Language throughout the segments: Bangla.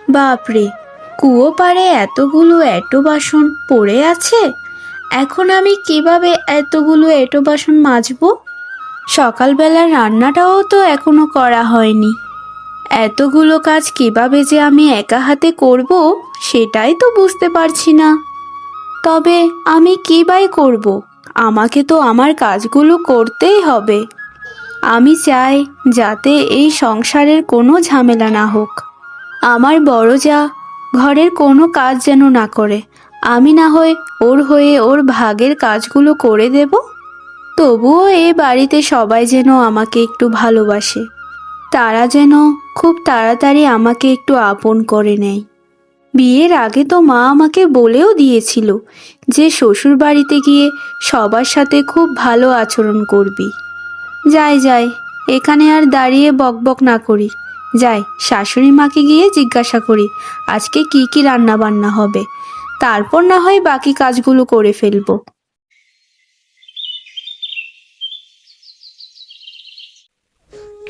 বাপরে, কুয়ো পাড়ে এতগুলো এঁটো বাসন পড়ে আছে। এখন আমি কিভাবে এতগুলো এঁটো বাসন মাজবো? সকালবেলার রান্নাটাও তো এখনো করা হয়নি। এতগুলো কাজ কিভাবে যে আমি একা হাতে করব সেটাই তো বুঝতে পারছি না। তবে আমি কিভাবে করব? আমাকে তো আমার কাজগুলো করতেই হবে। আমি চাই যাতে এই সংসারের কোনো ঝামেলা না হোক। আমার বড় যা ঘরের কোনো কাজ যেন না করে, আমি না হয় ওর হয়ে ওর ভাগের কাজগুলো করে দেব। তবুও এ বাড়িতে সবাই যেন আমাকে একটু ভালোবাসে, তারা যেন খুব তাড়াতাড়ি আমাকে একটু আপন করে নেয়। বিয়ের আগে তো মা আমাকে বলেও দিয়েছিল যে শ্বশুর বাড়িতে গিয়ে সবার সাথে খুব ভালো আচরণ করবি। যাই যাই, এখানে আর দাঁড়িয়ে বকবক না করি, যাই শাশুড়ি মাকে গিয়ে জিজ্ঞাসা করি আজকে কি কি রান্না বান্না হবে, তারপর না হয় বাকি কাজগুলো করে ফেলবো।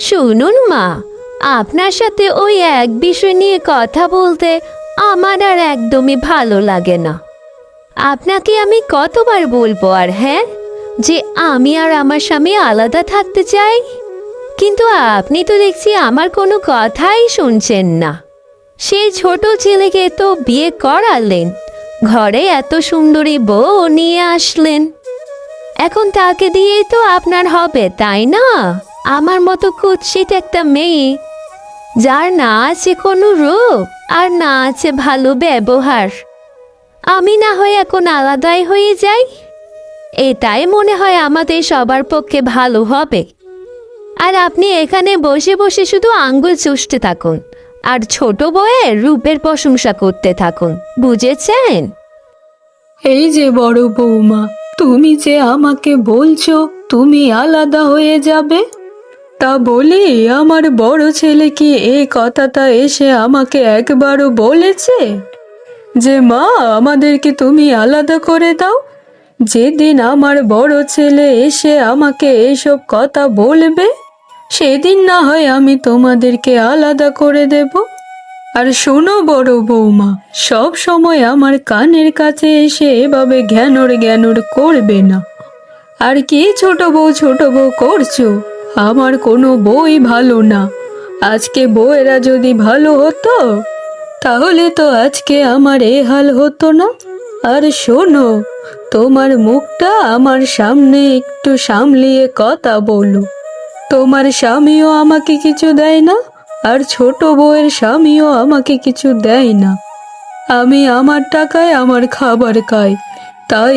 শুনুন মা, আপনার সাথে ওই এক বিষয় নিয়ে কথা বলতে আমার আর একদমই ভালো লাগে না। আপনাকে আমি কতবার বলবো আর হ্যাঁ, যে আমি আর আমার স্বামী আলাদা থাকতে চাই, কিন্তু আপনি তো দেখছি আমার কোনো কথাই শুনছেন না। সেই ছোট ছেলেকে তো বিয়ে করালেন, ঘরে এত সুন্দরী বউ নিয়ে আসলেন, এখন তাকে দিয়েই তো আপনার হবে, তাই না? আমার মতো কুৎসিত একটা মেয়ে, যার না আছে কোনো রূপ আর না আছে ভালো ব্যবহার, আমি না হয় এখন আলাদাই হয়ে যাই, এটাই মনে হয় আমাদের সবার পক্ষে ভালো হবে। আর আপনি এখানে বসে বসে শুধু আঙ্গুল চুষতে থাকুন আর ছোট বউয়ের রূপের প্রশংসা করতে থাকুন, বুঝেছেন? এই যে বড় বৌমা, তুমি যে আমাকে বলছো তুমি আলাদা হয়ে যাবে, তা বলি আমার বড় ছেলে কি এই কথাটা এসে আমাকে একবারও বলেছে যে মা আমাদেরকে তুমি আলাদা করে দাও? যেদিন আমার বড় ছেলে এসে আমাকে এইসব কথা বলবে সেদিন না হয় আমি তোমাদেরকে আলাদা করে দেব। আর শোনো বড় বৌমা, সব সময় আমার কানের কাছে এসে এভাবে ঘ্যানর ঘ্যানর করবে না। আর কি ছোট বউ করছো? আমার কোনো বই ভালো না। আজকে বউয়েরা যদি ভালো হতো তাহলে তো আজকে আমার এ হাল হতো না। আর শোনো, তোমার মুখটা আমার সামনে একটু সামলিয়ে কথা বলো। তোমার স্বামীও আমাকে কিছু দেয় না, আর ছোট বউয়ের স্বামীও আমাকে কিছু দেয় না। আমি আমার টাকায় আমার খাবার খাই, তাই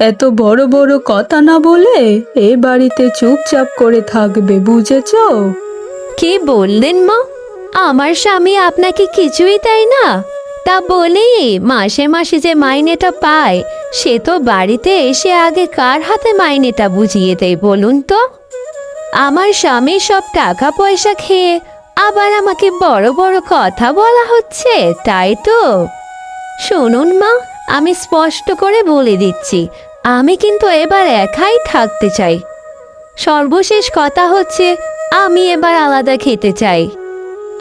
এত বড় বড় কথা না বলে এ বাড়িতে চুপচাপ করে থাকবে, বুঝেছো? কি বললেন মা? আমার স্বামী আপনাকে কিছুই দেয় না? তা বলি, মাসে মাসে যে মাইনেটা পায় সে তো বাড়িতে এসে আগে কার হাতে মাইনেটা বুঝিয়ে দেয় বলুন তো? আমার স্বামী সব টাকা পয়সা খেয়ে আবার আমাকে বড় বড় কথা বলা হচ্ছে, তাই তো? শুনুন মা, আমি স্পষ্ট করে বলে দিচ্ছি, আমি কিন্তু এবার একাই থাকতে চাই। সর্বশেষ কথা হচ্ছে, আমি এবার আলাদা খেতে চাই।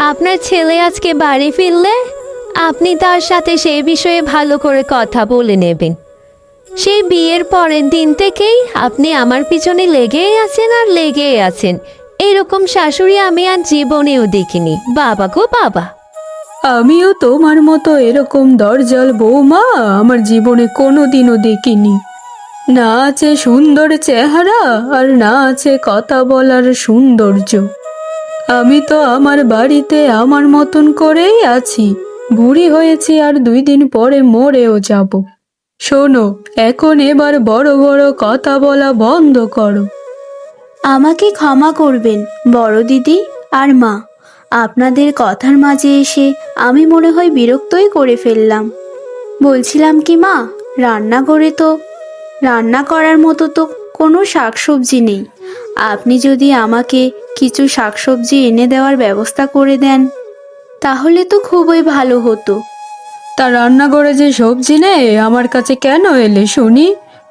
আপনার ছেলে আজকে বাড়ি ফিরলে আপনি তার সাথে সেই বিষয়ে ভালো করে কথা বলে নেবেন। সেই বিয়ের পরের দিন থেকেই আপনি আমার পিছনে লেগেই আছেন আর লেগেই আছেন, এরকম শাশুড়ি আমি আর জীবনেও দেখিনি, বাবা গো বাবা। আমিও তোমার মতো এরকম দরজাল বৌমা আমার জীবনে কোনোদিনও দেখিনি। না আছে সুন্দর চেহারা আর না আছে কথা বলার সৌন্দর্য। আমি তো আমার বাড়িতে আমার মতন করেই আছি, বুড়ি হয়েছি আর 2 দিন পরে মরেও যাব। শোনো, এখন এবার বড় বড় কথা বলা বন্ধ করো। আমাকে ক্ষমা করবেন বড় দিদি আর মা, আপনাদের কথার মাঝে এসে আমি মনে হয় বিরক্তই করে ফেললাম। বলছিলাম কি মা, রান্নাঘরে তো রান্না করার মতো তো কোনো শাকসবজি নেই। আপনি যদি আমাকে কিছু শাকসবজি এনে দেওয়ার ব্যবস্থা করে দেন তাহলে তো খুবই ভালো হতো। তা রান্নাঘরে যে সবজি নেই আমার কাছে কেন এলে শুনি?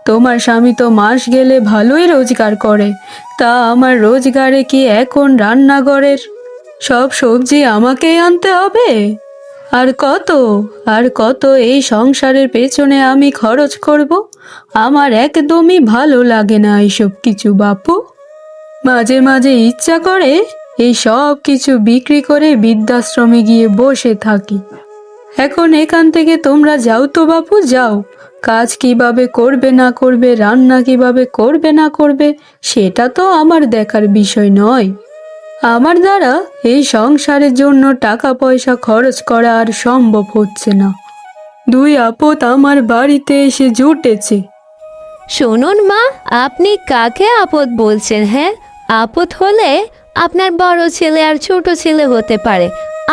তোমার স্বামী তো মাস গেলে ভালোই রোজগার করে, তা আমার রোজগারে কি এখন রান্নাঘরের সব সবজি আমাকেই আনতে হবে? আর কত আর কত এই সংসারের পেছনে আমি খরচ করব? আমার একদমই ভালো লাগে না এইসব কিছু বাপু। মাঝে মাঝে ইচ্ছা করে এই সব কিছু বিক্রি করে বৃদ্ধাশ্রমে গিয়ে বসে থাকি। এখন এখান থেকে তোমরা যাও তো বাপু, যাও। কাজ কিভাবে করবে না করবে, রান্না কিভাবে করবে না করবে, সেটা তো আমার দেখার বিষয় নয়। আমার দ্বারা এই সংসারের জন্য টাকা পয়সা খরচ করা আর সম্ভব হচ্ছে না। দুই আপদ আমার বাড়িতে এসে জুটেছে। শুনুন মা, আপনি কাকে আপদ বলছেন? হ্যাঁ, আপদ হলে আপনার বড় ছেলে আর ছোট ছেলে হতে পারে।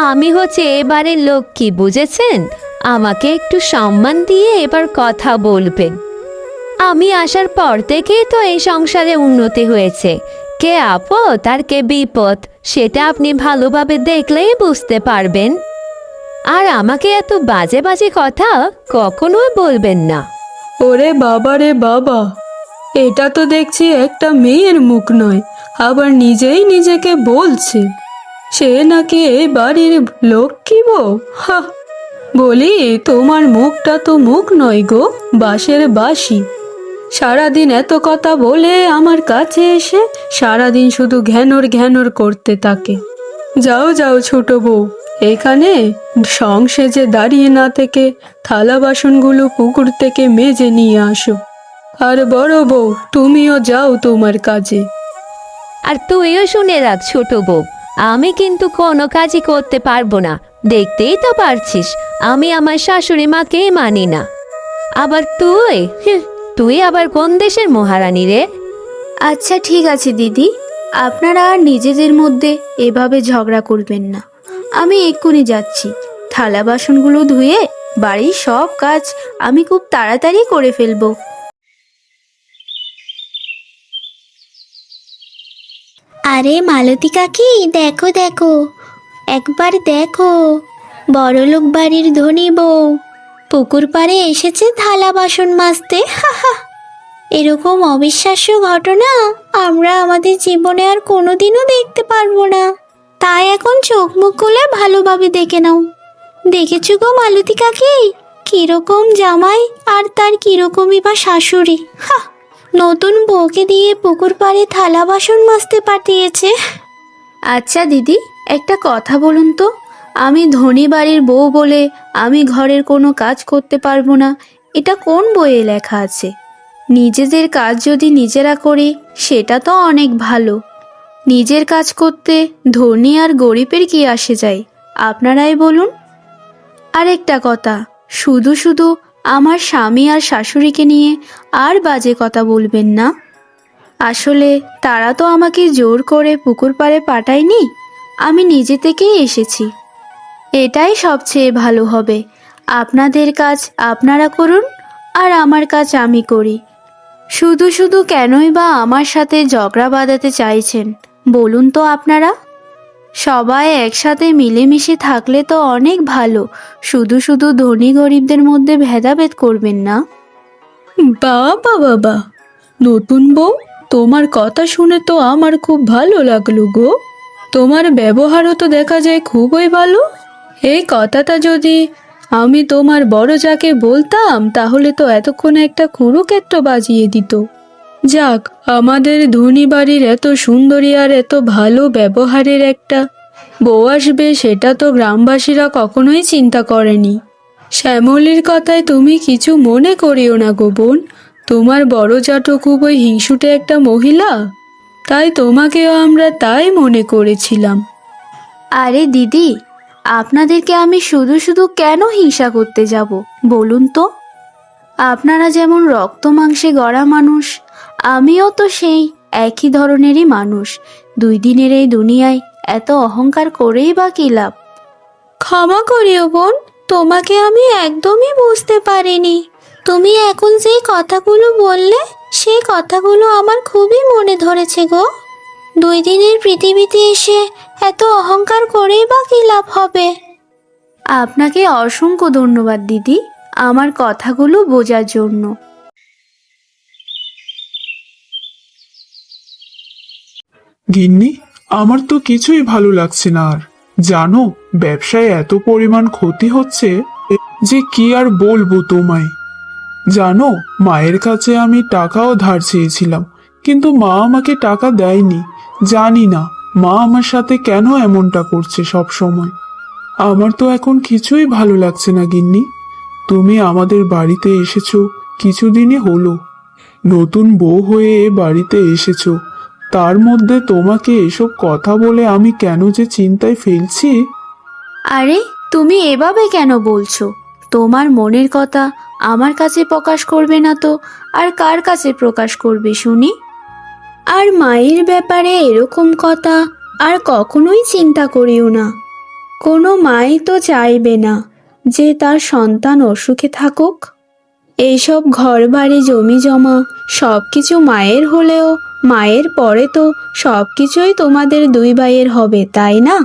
আমি হচ্ছে এবারের লক্ষ্মী, বুঝেছেন? আমাকে একটু সম্মান দিয়ে এবার কথা বলবেন। আমি আসার পর থেকেই তো এই সংসারে উন্নতি হয়েছে। কে আপদ আর কে বিপদ সেটা আপনি ভালোভাবে দেখলেই বুঝতে পারবেন। আর আমাকে এত বাজে বাজে কথা কখনোই বলবেন না। ওরে বাবা রে বাবা, এটা তো দেখছি একটা মেয়ের মুখ নয়, আবার নিজেই নিজেকে বলছে সে নাকি এই বাড়ির লক্ষ্মী বউ। হা! বলি, তোমার মুখটা তো মুখ নয় গো, বাঁশের বাঁশি। সারাদিন এত কথা বলে আমার কাছে এসে সারাদিন শুধু ঘ্যানর ঘ্যানর করতে থাকে। যাও যাও ছোট বউ, এখানে সংসেজে দাঁড়িয়ে না থেকে থালা বাসনগুলো পুকুর থেকে মেজে নিয়ে আসো। আর বড় বউ, তুমিও যাও তোমার কাজে। আর তুইও শুনে রাখ ছোট বউ, আমি কিন্তু কোনো কাজই করতে পারবো না। দেখতেই তো পারছিস আমি আমার শাশুড়ি মাকেই মানি না। আবার তুই আবার কোন দেশের মহারানী রে? আচ্ছা ঠিক আছে দিদি, আপনারা আর নিজেদের মধ্যে এভাবে ঝগড়া করবেন না। আমি এক্ষুনি যাচ্ছি। থালা বাসনগুলো ধুয়ে বাড়ির সব কাজ আমি খুব তাড়াতাড়ি করে ফেলবো। আরে মালতী কাকি, দেখো দেখো, একবার দেখো, বড়লোক বাড়ির ধনী বউ পুকুর পাড়ে এসেছে থালা বাসন মাজতে। হাহা, এরকম অবিশ্বাস্য ঘটনা আমরা আমাদের জীবনে আর কোনোদিনও দেখতে পারবো না। তাই এখন চোখ মুখ খুলে ভালোভাবে দেখে নাও। দেখেছো গো মালতী কাকি, কিরকম জামাই আর তার কিরকমই বা শাশুড়ি। হা, নতুন বউকে দিয়ে পুকুর পাড়ে থালা বাসন মাজতে পাঠিয়েছে। আচ্ছা দিদি, একটা কথা বলুন তো, আমি ধনী বাড়ির বউ বলে আমি ঘরের কোনো কাজ করতে পারবো না, এটা কোন বইয়ে লেখা আছে? নিজেদের কাজ যদি নিজেরা করি সেটা তো অনেক ভালো। নিজের কাজ করতে ধনী আর গরিবের কি আসে যায়, আপনারাই বলুন। আরেকটা কথা, শুধু শুধু আমার স্বামী আর শাশুড়িকে নিয়ে আর বাজে কথা বলবেন না। আসলে তারা তো আমাকে জোর করে পুকুর পাড়ে পাঠায়নি, আমি নিজে থেকেই এসেছি। এটাই সবচেয়ে ভালো হবে। আপনাদের কাজ আপনারা করুন আর আমার কাজ আমি করি। শুধু শুধু কেনই বা আমার সাথে ঝগড়া বাঁধাতে চাইছেন বলুন তো আপনারা? সবাই একসাথে মিলেমিশে থাকলে তো অনেক ভালো। শুধু শুধু ধনী গরিবদের মধ্যে ভেদাভেদ করবেন না। বাবা বাবা, নতুন বউ, তোমার কথা শুনে তো আমার খুব ভালো লাগলো গো। তোমার ব্যবহারও তো দেখা যায় খুবই ভালো। এই কথাটা যদি আমি তোমার বড় যাকে বলতাম তাহলে তো এতক্ষণে একটা কুরুক্ষেত্র বাজিয়ে দিত। যাক, আমাদের ধনী বাড়ির এত সুন্দরী আর এত ভালো ব্যবহারের একটা বউ আসবে সেটা তো গ্রামবাসীরা কখনোই চিন্তা করেনি। শ্যামলীর কথায় তুমি কিছু মনে করিও না গো বোন, তোমার বড় জাটো খুবই হিংসুটে একটা মহিলা, তাই তোমাকেও আমরা তাই মনে করেছিলাম। আরে দিদি, আপনাদেরকে আমি শুধু শুধু কেন হিংসা করতে যাব বলুন তো? আপনারা যেমন রক্ত মাংসে গড়া মানুষ, আমিও তো সেই একই ধরনেরই মানুষ। 2 দিনের এই দুনিয়ায় এত অহংকার করেই বা কি লাভ? ক্ষমা করিও বোন, তোমাকে আমি একদমই বুঝতে পারিনি। তুমি এখন যেই কথাগুলো বললে সেই কথাগুলো আমার খুবই মনে ধরেছে গো। 2 দিনের পৃথিবীতে এসে এত অহংকার করেই বা কি লাভ হবে? আপনাকে অসংখ্য ধন্যবাদ দিদি, আমার কথাগুলো বোঝার জন্য। গিন্নি, আমার তো কিছুই ভালো লাগছে না আর। জানো, ব্যবসায় এত পরিমাণ ক্ষতি হচ্ছে যে কি আর বলবো তোমায়। জানো, মায়ের কাছে আমি টাকাও ধার চেয়েছিলাম, কিন্তু মা আমাকে টাকা দেয়নি। জানি না মা আমার সাথে কেন এমনটা করছে সব সময়। আমার তো এখন কিছুই ভালো লাগছে না গিন্নি। তুমি আমাদের বাড়িতে এসেছো কিছুদিনই হলো, নতুন বউ হয়ে এ বাড়িতে এসেছো, তার মধ্যে তোমাকে এসব কথা বলে আমি কেন যে চিন্তায় ফেলছি। আরে তুমি এভাবে কেন বলছো? তোমার মনের কথা আমার কাছে প্রকাশ করবে না তো আর কার কাছে প্রকাশ করবে শুনি? আর মায়ের ব্যাপারে এরকম কথা আর কখনোই চিন্তা করিও না। কোনো মাই তো চাইবে না যে তার সন্তান অসুখে থাকুক। এইসব ঘর বাড়ি জমি জমা সব কিছু মায়ের হলেও মায়ের পরে তো সব কিছুই তোমাদের দুই ভাইয়ের হবে, তাই না?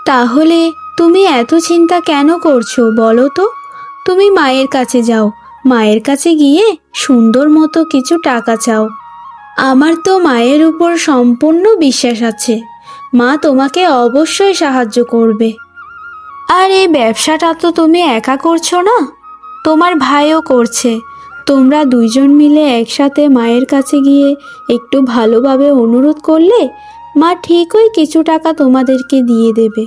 তাহলে তুমি এত চিন্তা কেন করছো বলো তো? তুমি মায়ের কাছে যাও, মায়ের কাছে গিয়ে সুন্দর মতো কিছু টাকা চাও। আমার তো মায়ের উপর সম্পূর্ণ বিশ্বাস আছে, মা তোমাকে অবশ্যই সাহায্য করবে। আর এই ব্যবসাটা তো তুমি একা করছো না, তোমার ভাইও করছে। তোমরা দুইজন মিলে একসাথে মায়ের কাছে গিয়ে একটু ভালোভাবে অনুরোধ করলে মা ঠিকই কিছু টাকা তোমাদেরকে দিয়ে দেবে।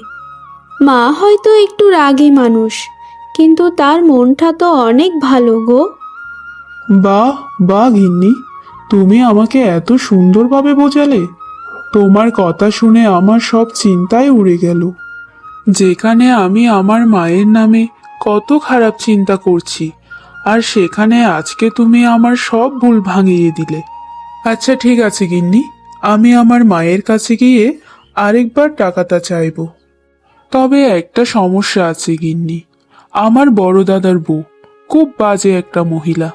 মা হয়তো একটু রাগী মানুষ, কিন্তু তার মনটা তো অনেক ভালো গো। বাহ বাহ গিন্নি, তুমি আমাকে এত সুন্দরভাবে বোঝালে। তোমার কথা শুনে আমার সব চিন্তাই উড়ে গেল। যেখানে আমি আমার মায়ের নামে কত খারাপ চিন্তা করছি, আর সেখানে আজকে তুমি আমার সব ভুল ভাঙিয়ে দিলে। আচ্ছা ঠিক আছে গিন্নি, আমি আমার মায়ের কাছে গিয়ে আরেকবার টাকাটা চাইবো। তবে একটা সমস্যা আছে গিন্নি, আমার বড় দাদার বউ খুব বাজে একটা মহিলা।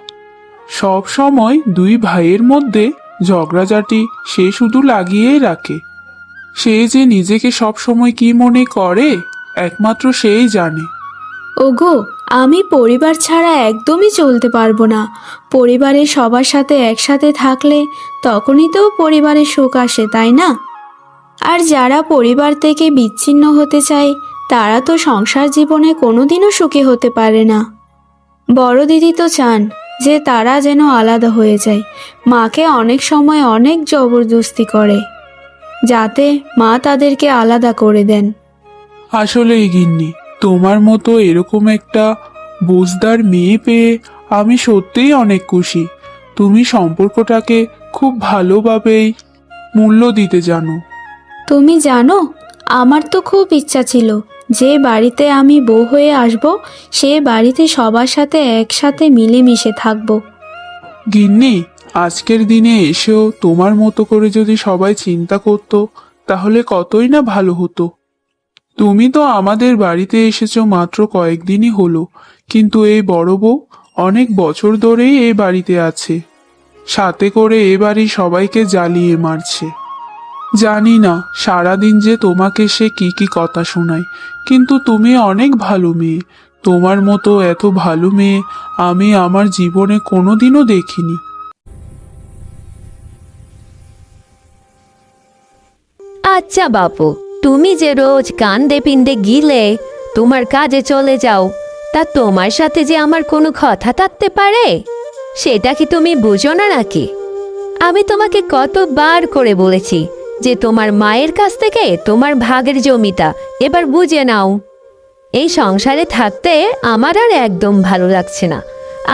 সব সময় দুই ভাইয়ের মধ্যে ঝগড়াঝাটি সে শুধু লাগিয়েই রাখে। সে যে নিজেকে সব সময় কি মনে করে একমাত্র সেই জানে। ওগো, আমি পরিবার ছাড়া একদমই চলতে পারবো না। পরিবারের সবার সাথে একসাথে থাকলে তখনই তো পরিবারের সুখ আসে, তাই না? আর যারা পরিবার থেকে বিচ্ছিন্ন হতে চায় তারা তো সংসার জীবনে কোনোদিনও সুখী হতে পারে না। বড় দিদি তো চান যে তারা যেন আলাদা হয়ে যায়। মাকে অনেক সময় অনেক জবরদস্তি করে যাতে মা তাদেরকে আলাদা করে দেন। আসলেই গিন্নি, তোমার মতো এরকম একটা বুঝদার মেয়ে পেয়ে আমি সত্যিই অনেক খুশি। তুমি সম্পর্কটাকে খুব ভালোভাবেই মূল্য দিতে জানো। তুমি জানো, আমার তো খুব ইচ্ছা ছিল যে বাড়িতে আমি বউ হয়ে আসব সে বাড়িতে সবার সাথে একসাথে মিলেমিশে থাকব। গিন্নি, আজকের দিনে এসেও তোমার মতো করে যদি সবাই চিন্তা করত তাহলে কতই না ভালো হতো। তুমি তো আমাদের বাড়িতে এসেছো মাত্র কয়েকদিনই হলো, কিন্তু এই বড় বউ অনেক বছর ধরেই এই বাড়িতে আছে, সাথে করে এ বাড়ির সবাইকে জ্বালিয়ে মারছে। জানি না সারাদিন যে তোমাকে সে কি কি কথা শোনায়, কিন্তু তুমি অনেক ভালো মেয়ে। তোমার মতো এত ভালো মেয়ে আমি আমার জীবনে কোনোদিনও দেখিনি। আচ্ছা বাপু, তুমি যে রোজ কান্দে পিন্দে গিলে তোমার কাজে চলে যাও, তা তোমার সাথে যে আমার কোনো কথা থাকতে পারে সেটা কি তুমি বুঝো না নাকি? আমি তোমাকে কতবার করে বলেছি যে তোমার মায়ের কাছ থেকে তোমার ভাগের জমিটা এবার বুঝে নাও। এই সংসারে থাকতে আমার আর একদম ভালো লাগছে না।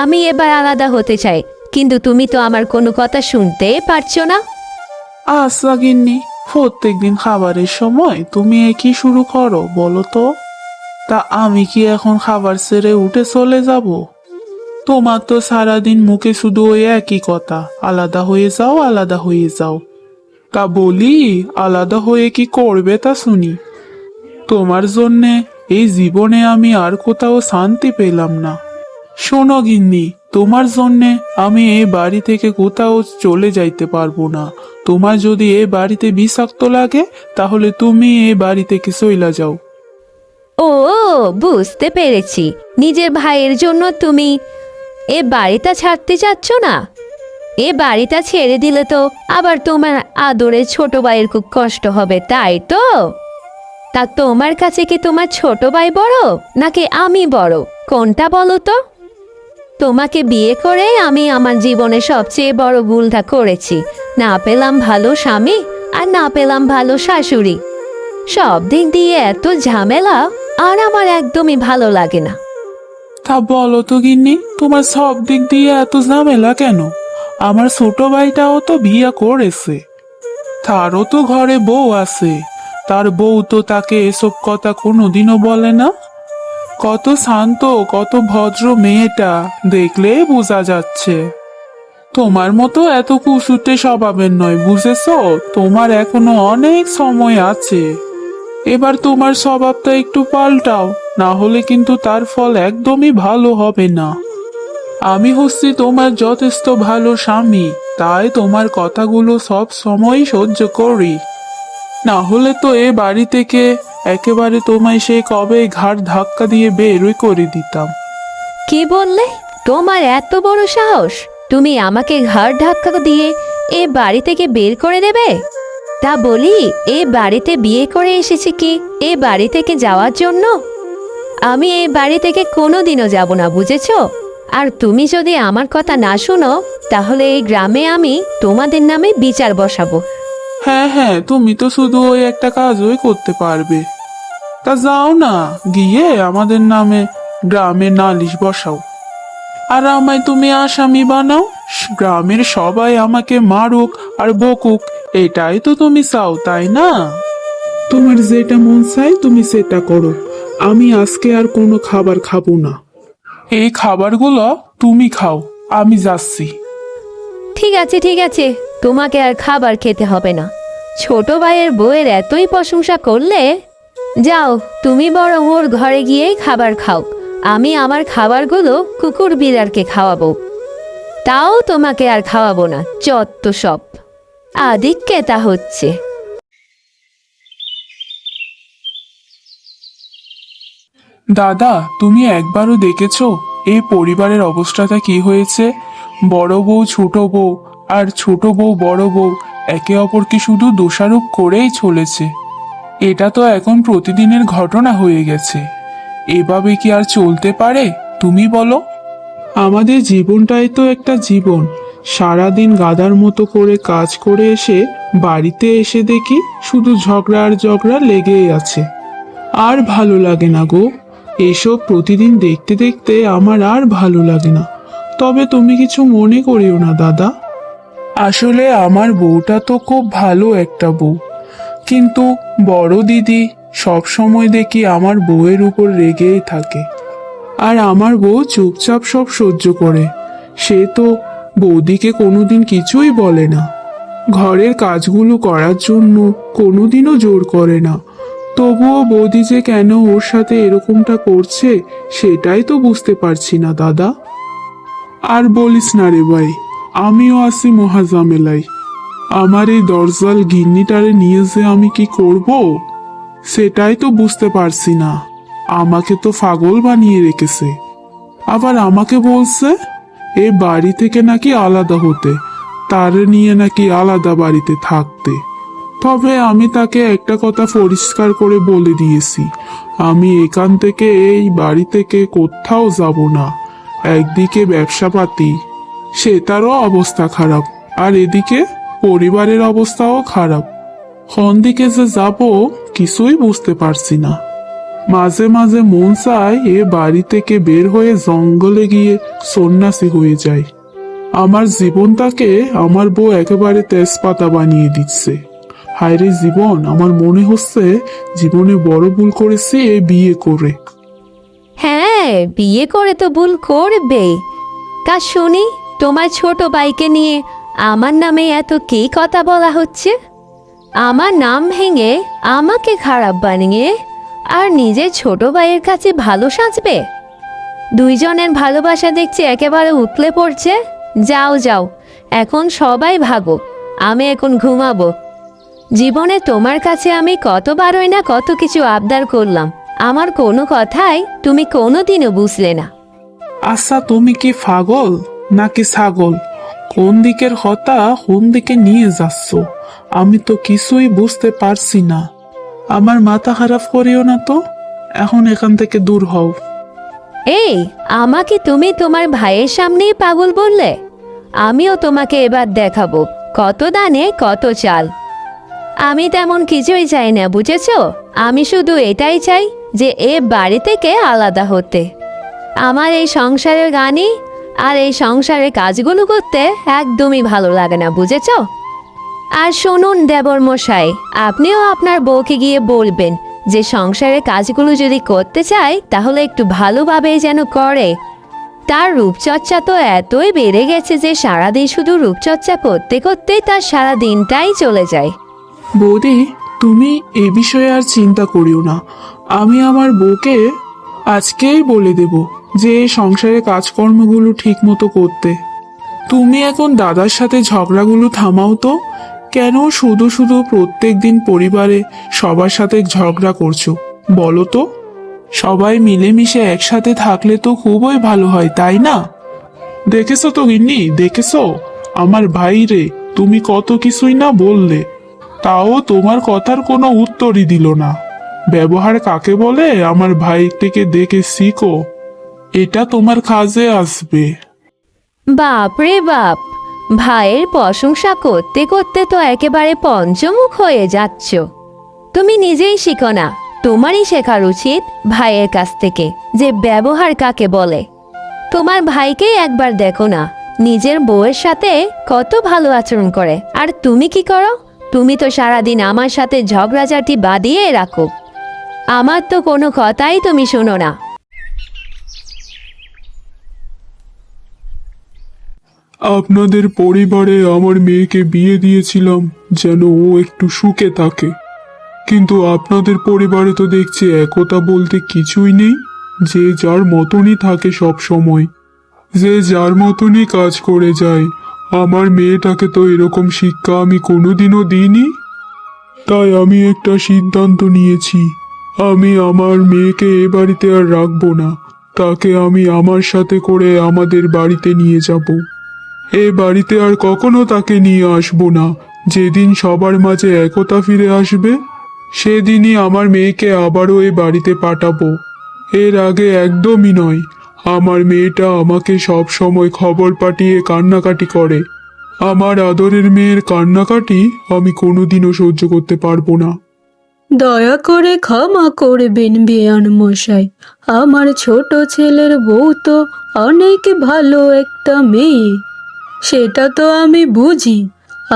আমি এবার আলাদা হতে চাই, কিন্তু তুমি তো আমার কোনো কথা শুনতেই পারছো না। আচ্ছা গিন্নি, প্রত্যেকদিন খাবারের সময় তুমি কি শুরু করো বলো তো? তা আমি কি এখন খাবার ছেড়ে উঠে চলে যাব? তোমার তো সারাদিন মুখে শুধু ওই একই কথা, আলাদা হয়ে যাও আলাদা হয়ে যাও। তা বলি, আলাদা হয়ে কি করবে তা শুনি। তোমার জন্যে এই জীবনে আমি আর কোথাও শান্তি পেলাম না। শোনো গিন্নি, তোমার জন্যে আমি এই বাড়ি থেকে কোথাও চলে যাইতে পারবো না। তোমার যদি এই বাড়িতে বিষাক্ত লাগে তাহলে তুমি এই বাড়ি থেকে চইলা যাও। ও, বুঝতে পেরেছি, নিজের ভাইয়ের জন্য তুমি এ বাড়িটা ছাড়তে চাচ্ছ না। এ বাড়িটা ছেড়ে দিলে তো আবার তোমার আদরের ছোট ভাইয়ের খুব কষ্ট হবে, তাই তো? তা তোমার কাছে কি তোমার ছোট ভাই বড় নাকি আমি বড়, কোনটা বলো তো? তোমাকে বিয়ে করে আমি আমার জীবনে সবচেয়ে বড় ভুলটা করেছি। না পেলাম ভালো স্বামী আর না পেলাম ভালো শাশুড়ি। সব দিক দিয়ে এত ঝামেলা, আর আমার একদমই ভালো লাগে না। তা বলো তো গিন্নি, তোমার সব দিক দিয়ে এত ঝামেলা কেন? আমার ছোট ভাইটাও তো বিয়ে করেছে, তারও তো ঘরে বউ আছে। তার বউ তো তাকে এসব কথা কোনোদিনও বলে না। কত শান্ত, কত ভদ্র মেয়েটা, দেখলেই বোঝা যাচ্ছে। তোমার মতো এত কুসুটে স্বভাবের নয়, বুঝেছো? তোমার এখনো অনেক সময় আছে। এবার তোমার স্বভাবটা একটু পাল্টাও, না হলে কিন্তু তার ফল একদমই ভালো হবে না। আমি হচ্ছি তোমার যথেষ্ট ভালো স্বামী, তাই তোমার কথাগুলো সব সময় সহ্য করি। না হলে তো এ বাড়ি থেকে একেবারে তোমায় সে কবে ঘাড় ধাক্কা দিয়ে বেরই করে দিতাম। কি বললে? তোমার এত বড় সাহস, তুমি আমাকে ঘাড় ধাক্কা দিয়ে এ বাড়ি থেকে বের করে দেবে? তা বলি, এ বাড়িতে বিয়ে করে এসেছি কি এ বাড়ি থেকে যাওয়ার জন্য? আমি এই বাড়ি থেকে কোনোদিনও যাব না, বুঝেছো? আর তুমি যদি আমার কথা না শোনো, তাহলে এই গ্রামে আমি তোমাদের নামে বিচার বসাবো। হ্যাঁ হ্যাঁ, তুমি তো শুধু ওই একটা কাজই করতে পারবে। তা যাও না, গিয়ে আমাদের নামে গ্রামে নালিশ বসাও। আর আমায় তুমি আসামি বানাও, গ্রামের সবাই আমাকে মারুক আর বকুক, এটাই তো তুমি চাও, তাই না? তোমার যেটা মন চায় তুমি সেটা করো। আমি আজকে আর কোনো খাবার খাবো না। এই খাবারগুলো তুমি খাও, আমি যাচ্ছি। ঠিক আছে ঠিক আছে, তোমাকে আর খাবার খেতে হবে না। ছোট ভাইয়ের বউয়ের এতই প্রশংসা করলে, যাও তুমি বরং ওর ঘরে গিয়েই খাবার খাও। আমি আমার খাবারগুলো কুকুর বিড়ালকে খাওয়াবো। তাও তোমাকে আর খাওয়াবো না, যত সব আদিককে তা হচ্ছে। দাদা, তুমি একবারও দেখেছো এই পরিবারের অবস্থাটা কি হয়েছে? বড় বউ ছোট বউ আর ছোট বউ বড় বউ একে অপরকে শুধু দোষারোপ করেই চলেছে। এটা তো এখন প্রতিদিনের ঘটনা হয়ে গেছে। এভাবে কি আর চলতে পারে তুমি বলো? আমাদের জীবনটাই তো একটা জীবন। সারাদিন গাধার মতো করে কাজ করে এসে বাড়িতে এসে দেখি শুধু ঝগড়া আর ঝগড়া লেগেই আছে। আর ভালো লাগে না গো, এসব প্রতিদিন দেখতে দেখতে আমার আর ভালো লাগে না। তবে তুমি কিছু মনে করিও না দাদা, আসলে আমার বউটা তো খুব ভালো একটা বউ, কিন্তু বড় দিদি সব সময় দেখি আমার বউয়ের উপর রেগেই থাকে। আর আমার বউ চুপচাপ সব সহ্য করে। সে তো বৌদিকে কোনোদিন কিছুই বলে না, ঘরের কাজগুলো করার জন্য কোনোদিনও জোর করে না। তবুও বৌদি যে কেন ওর সাথে এরকমটা করছে সেটাই তো বুঝতে পারছি না দাদা। আর বলিস না রে ভাই, আমিও আছি মহাঝামেলায়। আমার এই দরজাল গিন্নিটারে নিয়ে যে আমি কি করব সেটাই তো বুঝতে পারছি না। আমাকে তো পাগল বানিয়ে রেখেছে। আবার আমাকে বলছে এ বাড়ি থেকে নাকি আলাদা হতে, তারে নিয়ে নাকি আলাদা বাড়িতে থাকতে। তবে আমি তাকে একটা কথা পরিষ্কার করে বলে দিয়েছি, আমি এখান থেকে এই বাড়ি থেকে কোথাও যাব না। একদিকে ব্যবসাপাতি, সেটারও অবস্থা খারাপ, আর এদিকে পরিবারের অবস্থাও খারাপ। কোন দিকে যে যাব কিছুই বুঝতে পারছি না। মাঝে মাঝে মন চায় এ বাড়ি থেকে বের হয়ে জঙ্গলে গিয়ে সন্ন্যাসী হয়ে যায়। আমার জীবনটাকে আমার বউ একেবারে তেজপাতা বানিয়ে দিচ্ছে। হায়রে জীবন, আমার মনে হচ্ছে জীবনে বড় ভুল করেছি এই বিয়ে করে। হ্যাঁ, বিয়ে করে তো ভুল করবে। তা শুনি, তোমার ছোট ভাইকে নিয়ে আমার নামে এত কি কথা বলা হচ্ছে? আমার নাম ভেঙে আমাকে খারাপ বানিয়ে আর নিজের ছোট ভাইয়ের কাছে ভালো সাজবে? দুইজনের ভালোবাসা দেখছি একেবারে উতলে পড়ছে। যাও যাও, এখন সবাই ভাগো, আমি এখন ঘুমাবো। জীবনে তোমার কাছে আমি কতবারই না কত কিছু আবদার করলাম, আমার কোনো কথাই তুমি কোনোদিনও বুঝলে না। আচ্ছা, তুমি কি পাগল নাকি ছাগল? কোন দিকের হতা কোন দিকে নিয়ে যাচ্ছ আমি তো কিছুই বুঝতে পারছি না। আমার মাথা খারাপ করিও না তো, এখন এখান থেকে দূর হও। এই, আমাকে তুমি তোমার ভাইয়ের সামনেই পাগল বললে? আমিও তোমাকে এবার দেখাবো কত দানে কত চাল। আমি তেমন কিছুই চাই না, বুঝেছো? আমি শুধু এটাই চাই যে এ বাড়ি থেকে আলাদা হতে। আমার এই সংসারের গানই আর এই সংসারের কাজগুলো করতে একদমই ভালো লাগে না, বুঝেছো? আর শুনুন দেবর মশাই, আপনিও আপনার বউকে গিয়ে বলবেন যে সংসারের কাজগুলো যদি করতে চায় তাহলে একটু ভালোভাবেই যেন করে। তার রূপচর্চা তো এতই বেড়ে গেছে যে সারাদিন শুধু রূপচর্চা করতে করতেই তার সারা দিনটাই চলে যায়। বৌদি, তুমি এ বিষয়ে আর চিন্তা করিও না। আমি আমার বউকে আজকেই বলে দেব যে এই সংসারের কাজকর্মগুলো ঠিক মতো করতে। তুমি এখন দাদার সাথে ঝগড়াগুলো থামাও তো। কেন শুধু শুধু প্রত্যেক দিন পরিবারে সবার সাথে ঝগড়া করছো বলো তো? সবাই মিলেমিশে একসাথে থাকলে তো খুবই ভালো হয়, তাই না? দেখেছো তো গিন্নি, দেখেছো আমার ভাই রে, তুমি কত কিছুই না বললে, তাও তোমার কথার কোনো উত্তরই দিল না। ব্যবহার কাকে বলে আমার ভাই থেকে দেখে শিখো, এটা তোমার কাজে আসবে। বাপ রে বাপ, ভাইয়ের প্রশংসা করতে করতে তো একেবারে পঞ্চমুখ হয়ে যাচ্ছ। তুমি নিজেই শিখো না, তোমারই শেখার উচিত ভাইয়ের কাছ থেকে যে ব্যবহার কাকে বলে। তোমার ভাইকেই একবার দেখো না, নিজের বউয়ের সাথে কত ভালো আচরণ করে, আর তুমি কি করো? তুমি তো সারাদিন আমার সাথে ঝগড়াঝাটি বাঁধিয়ে রাখো। আমার তো কোনো কথাই তুমি শোনো না। আপনাদের পরিবারে আমার মেয়েকে বিয়ে দিয়েছিলাম যেন ও একটু সুখে থাকে, কিন্তু আপনাদের পরিবারে তো দেখছি একতা বলতে কিছুই নেই। যে যার মতনই থাকে সব সময়, যে যার মতনই কাজ করে যায়। আমার মেয়েটাকে তো এরকম শিক্ষা আমি কোনোদিনও দিইনি। তাই আমি একটা সিদ্ধান্ত নিয়েছি, আমি আমার মেয়েকে এ বাড়িতে আর রাখবো না। তাকে আমি আমার সাথে করে আমাদের বাড়িতে নিয়ে যাব। এ বাড়িতে আর কখনো তাকে নিয়ে আসবো না। যেদিন সবার মাঝে একতা ফিরে আসবে সেদিনই আমার মেয়েকে আবারও এ বাড়িতে পাঠাবো। এর আগে একদমই নয়। আমার মেয়েটা আমাকে সব সময় খবর পাঠিয়ে কান্নাকাটি করে। আমার আদরের মেয়ের কান্নাকাটি আমি কোনোদিনও সহ্য করতে পারবো না। দয়া করে ক্ষমা করবেন বেয়ান মশাই, আমার ছোট ছেলের বউ তো অনেক ভালো একটা মেয়ে, সেটা তো আমি বুঝি।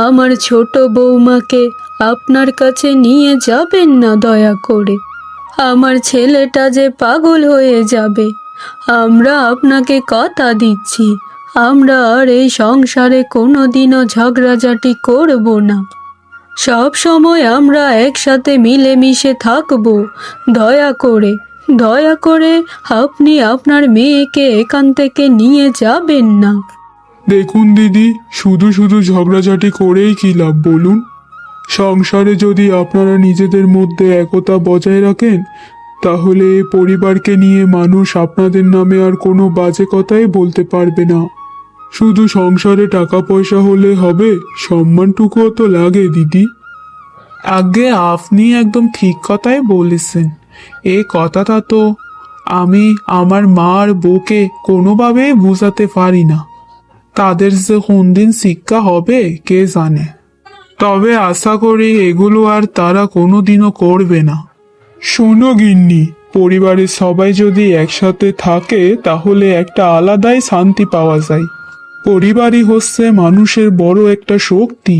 আমার ছোট বৌমাকে আপনার কাছে নিয়ে যাবেন না দয়া করে। আমার ছেলেটা যে পাগল হয়ে যাবে। আমরা আপনাকে কথা দিচ্ছি, আমরা আর এই সংসারে কোনোদিনও ঝগড়াঝাটি করব না। সব সময় আমরা একসাথে মিলেমিশে থাকবো। দয়া করে আপনি আপনার মেয়েকে এখান থেকে নিয়ে যাবেন না। দেখুন দিদি, শুধু শুধু ঝগড়াঝাটি করেই কি লাভ বলুন? সংসারে যদি আপনারা নিজেদের মধ্যে একতা বজায় রাখেন তাহলে এই পরিবারকে নিয়ে মানুষ আপনাদের নামে আর কোনো বাজে কথাই বলতে পারবে না। শুধু সংসারে টাকা পয়সা হলে হবে, সম্মানটুকুও তো লাগে দিদি। আগে আপনি একদম ঠিক কথাই বলেছেন। এই কথাটা তো আমি আমার মা আর বউকে কোনোভাবেই বোঝাতে পারি না। তাদের যে কোন দিন শিক্ষা হবে কে জানে। তবে আশা করি এগুলো আর তারা কোনোদিনও করবে না। শোনো গিন্নি, পরিবারের সবাই যদি একসাথে থাকে তাহলে একটা আলাদাই শান্তি পাওয়া যায়। পরিবারই হচ্ছে মানুষের বড় একটা শক্তি।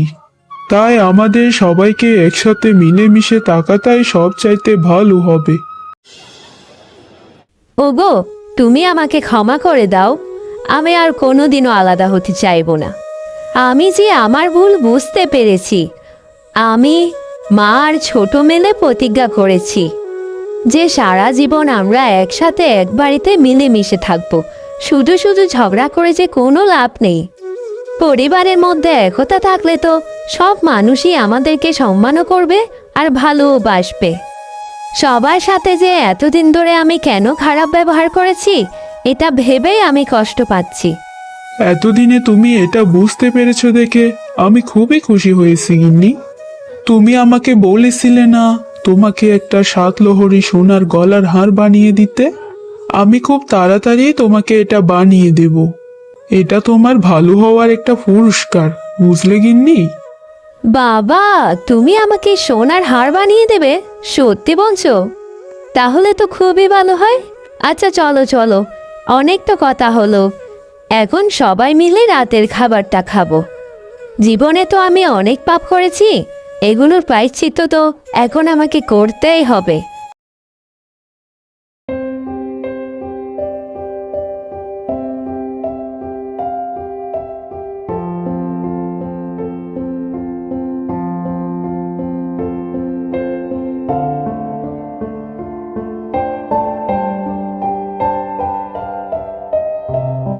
তাই আমাদের সবাইকে একসাথে মিলেমিশে থাকাটাই সবচাইতে ভালো হবে। ওগো, তুমি আমাকে ক্ষমা করে দাও। আমি আর কোনোদিনও আলাদা হতে চাইব না। আমি যে আমার ভুল বুঝতে পেরেছি। আমি মা আর ছোট মেলে প্রতিজ্ঞা করেছি যে সারা জীবন আমরা একসাথে এক বাড়িতে মিলেমিশে থাকবো। শুধু শুধু ঝগড়া করে যে কোনো লাভ নেই। পরিবারের মধ্যে একতা থাকলে তো সব মানুষই আমাদেরকে সম্মানও করবে আর ভালোবাসবে। সবার সাথে যে এতদিন ধরে আমি কেন খারাপ ব্যবহার করেছি এটা ভেবেই আমি কষ্ট পাচ্ছি। এতদিনে তুমি এটা বুঝতে পেরেছো দেখে আমি খুবই খুশি হয়েছি গিন্নি। তুমি আমাকে বলেছিলে না তোমাকে একটা 7 লহরী সোনার গলার হার বানিয়ে দিতে? আমি খুব তাড়াতাড়ি তোমাকে এটা বানিয়ে দেব। এটা তোমার ভালো হওয়ার একটা পুরস্কার, বুঝলে গিন্নি? বাবা, তুমি আমাকে সোনার হার বানিয়ে দেবে? সত্যি বলছো? তাহলে তো খুবই ভালো হয়। আচ্ছা চলো চলো, অনেক তো কথা হলো, এখন সবাই মিলে রাতের খাবারটা খাবো। জীবনে তো আমি অনেক পাপ করেছি, এগুলোর প্রায়শ্চিত্ত তো এখন আমাকে করতেই হবে।